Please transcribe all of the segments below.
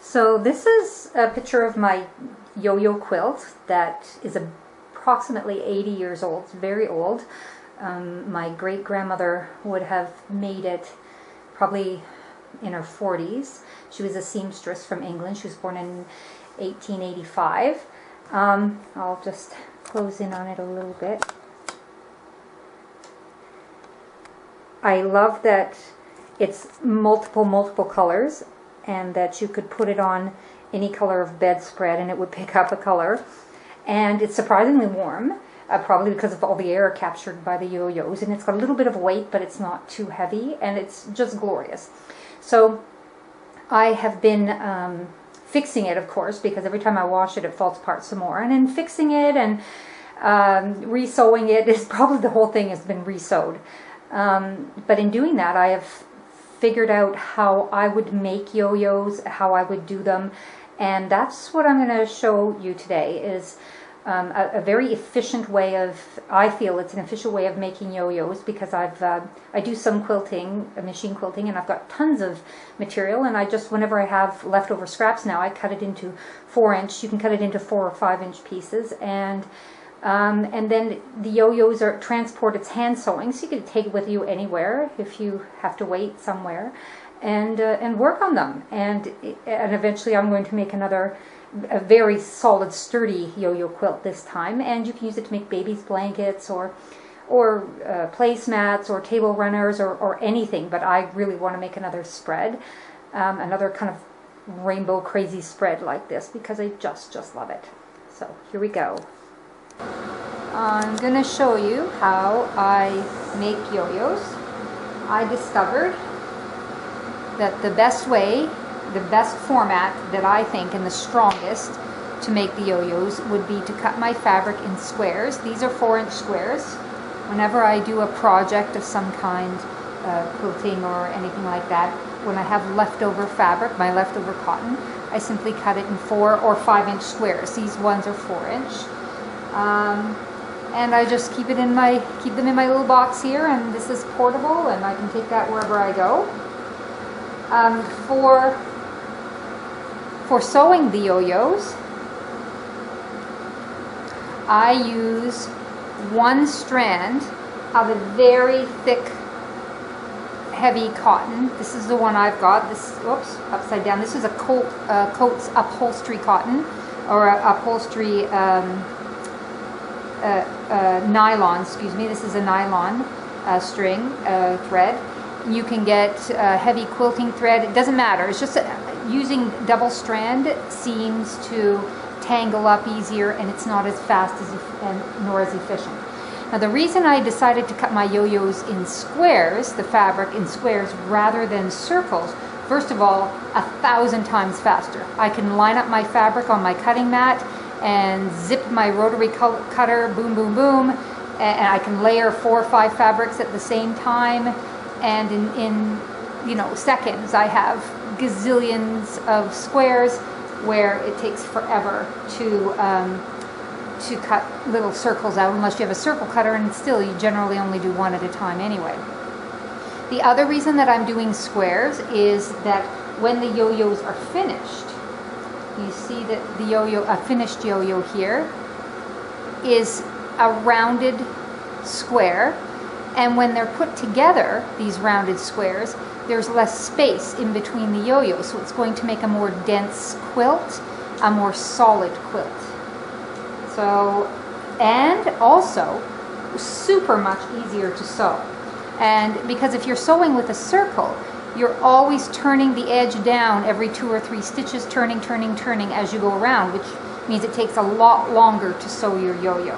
So this is a picture of my yo-yo quilt that is approximately 80 years old. It's very old. My great-grandmother would have made it probably in her 40s. She was a seamstress from England. She was born in 1885. I'll just close in on it a little bit. I love that it's multiple colors, and that you could put it on any color of bedspread and it would pick up a color. And it's surprisingly warm, probably because of all the air captured by the yo-yos. And it's got a little bit of weight, but it's not too heavy, and it's just glorious. So I have been fixing it, of course, because every time I wash it, it falls apart some more. And in fixing it and re-sewing it, is probably the whole thing has been re-sewed. But in doing that, I have figured out how I would make yo-yos, how I would do them, and that's what I'm going to show you today. Is a very efficient way of, I feel it's an efficient way of making yo-yos, because I do some quilting, machine quilting, and I've got tons of material, and I just, whenever I have leftover scraps now, I cut it into 4-inch. You can cut it into 4 or 5-inch pieces, and then the yo-yos are transported. It's hand sewing, so you can take it with you anywhere if you have to wait somewhere, and work on them. And eventually, I'm going to make a very solid, sturdy yo-yo quilt this time. And you can use it to make babies' blankets or placemats or table runners or anything. But I really want to make another spread, another kind of rainbow crazy spread like this, because I just love it. So here we go. I'm going to show you how I make yo-yos. I discovered that the best way, the best format that I think, and the strongest to make the yo-yos would be to cut my fabric in squares. These are 4-inch squares. Whenever I do a project of some kind, quilting or anything like that, when I have leftover fabric, my leftover cotton, I simply cut it in 4 or 5-inch squares. These ones are 4-inch. And I just keep them in my little box here, and this is portable, and I can take that wherever I go. For sewing the yo-yos, I use one strand of a very thick, heavy cotton. This is the one I've got. This, whoops, upside down. This is a Coats upholstery cotton, or upholstery nylon, excuse me. This is a nylon string thread. You can get heavy quilting thread. It doesn't matter. It's just using double strand seems to tangle up easier, and it's not as fast nor as efficient. Now, the reason I decided to cut my yo-yos in squares, the fabric in squares rather than circles, first of all, 1,000 times faster. I can line up my fabric on my cutting mat and zip my rotary cutter, boom, boom, boom, and I can layer 4 or 5 fabrics at the same time, and in seconds I have gazillions of squares, where it takes forever to cut little circles out, unless you have a circle cutter, and still you generally only do one at a time anyway. The other reason that I'm doing squares is that when the yo-yos are finished, you see that the yo-yo, a finished yo-yo here, is a rounded square, and when they're put together, these rounded squares, there's less space in between the yo-yos, so it's going to make a more dense quilt, a more solid quilt. So, and also super much easier to sew. And because if you're sewing with a circle, you're always turning the edge down every 2 or 3 stitches, turning as you go around, which means it takes a lot longer to sew your yo-yo.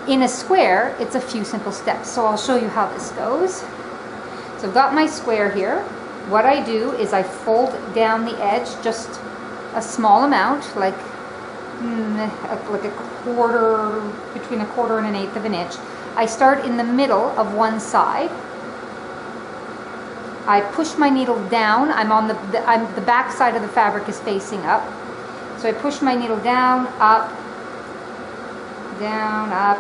In a square, it's a few simple steps, so I'll show you how this goes. So I've got my square here. What I do is I fold down the edge just a small amount, like a quarter, between a quarter and 1/8 of an inch. I start in the middle of one side. I push my needle down. The back side of the fabric is facing up. So I push my needle down, up, down, up,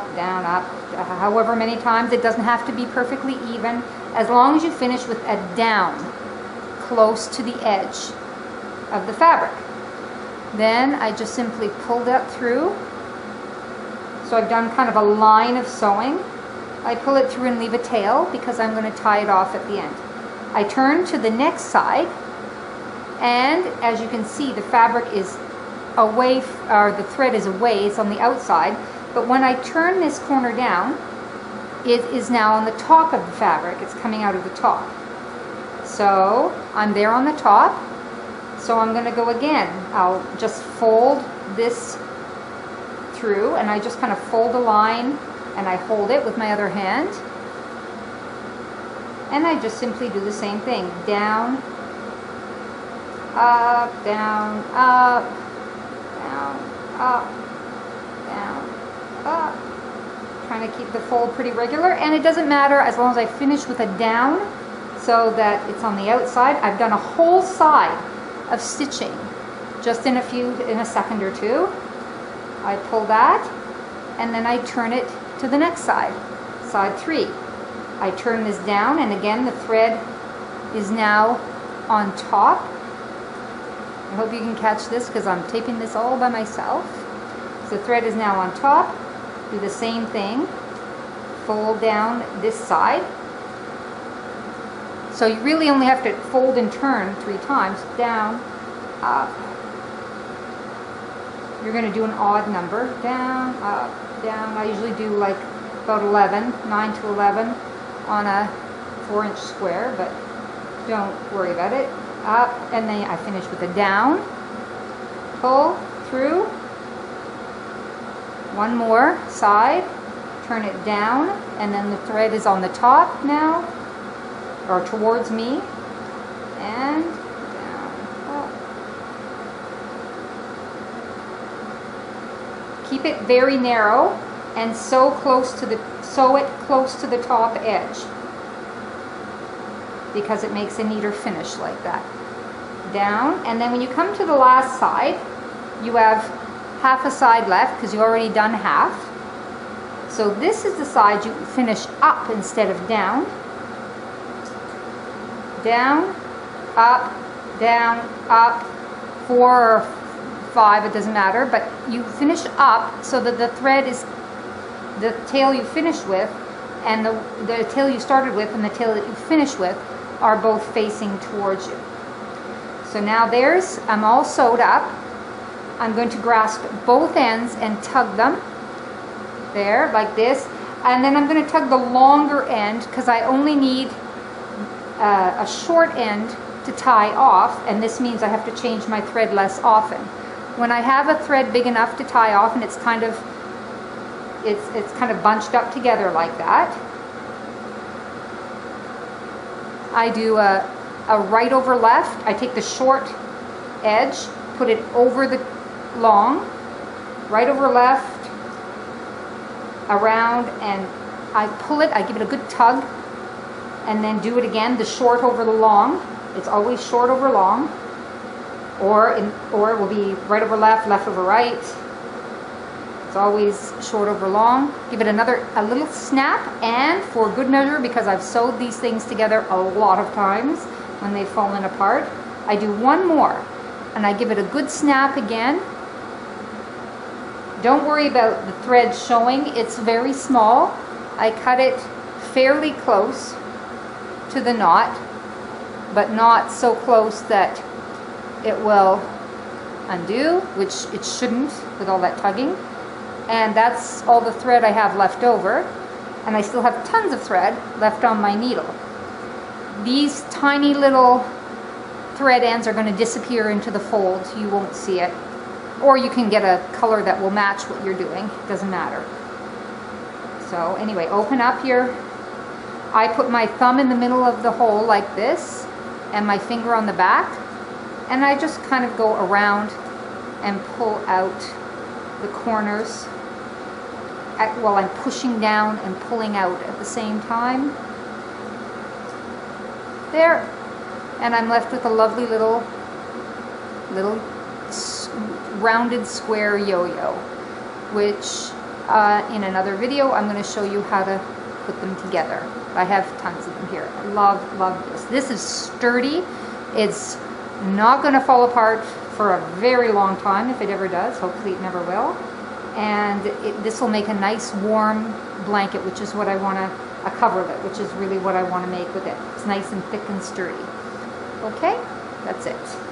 however many times. It doesn't have to be perfectly even, as long as you finish with a down close to the edge of the fabric. Then I just simply pull that through. So I've done kind of a line of sewing. I pull it through and leave a tail because I'm going to tie it off at the end. I turn to the next side, and as you can see, the fabric is away, or the thread is away, it's on the outside, but when I turn this corner down, it is now on the top of the fabric. It's coming out of the top. So I'm there on the top, so I'm going to go again. I'll just fold this through, and I just kind of fold a line, and I hold it with my other hand, and I just simply do the same thing. Down, up, down, up, down, up, down, up. Trying to keep the fold pretty regular, and it doesn't matter as long as I finish with a down so that it's on the outside. I've done a whole side of stitching just in a second or two. I pull that, and then I turn it to the next side, side 3. I turn this down, and again the thread is now on top. I hope you can catch this because I'm taping this all by myself. So the thread is now on top. Do the same thing. Fold down this side. So you really only have to fold and turn 3 times. Down, up. You're going to do an odd number. Down, up, down. I usually do like about 11, 9 to 11 on a 4-inch square, but don't worry about it. Up, and then I finish with a down. Pull through. One more side. Turn it down, and then the thread is on the top now, or towards me, and down, up. Keep it very narrow and sew it close to the top edge because it makes a neater finish like that. Down, and then when you come to the last side, you have half a side left because you've already done half. So this is the side you finish up instead of down. Down, up, 4 or 5, it doesn't matter, but you finish up so that the thread is the tail you finished with, and the tail you started with and the tail that you finish with are both facing towards you. So now I'm all sewed up. I'm going to grasp both ends and tug them there like this, and then I'm going to tug the longer end because I only need a short end to tie off, and this means I have to change my thread less often. When I have a thread big enough to tie off and it's kind of bunched up together like that, I do a right over left. I take the short edge, put it over the long, right over left, around, and I pull it, I give it a good tug, and then do it again, the short over the long. It's always short over long, or it will be right over left, left over right. It's always short over long. Give it a little snap, and for good measure, because I've sewed these things together a lot of times when they've fallen apart, I do one more, and I give it a good snap again. Don't worry about the thread showing, it's very small. I cut it fairly close to the knot, but not so close that it will undo, which it shouldn't with all that tugging. And that's all the thread I have left over, and I still have tons of thread left on my needle. These tiny little thread ends are going to disappear into the fold. You won't see it. Or you can get a color that will match what you're doing. It doesn't matter. So anyway, open up your... I put my thumb in the middle of the hole like this, and my finger on the back, and I just kind of go around and pull out the corners while I'm pushing down and pulling out at the same time. There. And I'm left with a lovely little rounded square yo-yo, which in another video I'm going to show you how to put them together. I have tons of them here. I love this. This is sturdy. It's not going to fall apart for a very long time if it ever does. Hopefully it never will. And this will make a nice warm blanket, which is what I want to, a coverlet, which is really what I want to make with it. It's nice and thick and sturdy. Okay, that's it.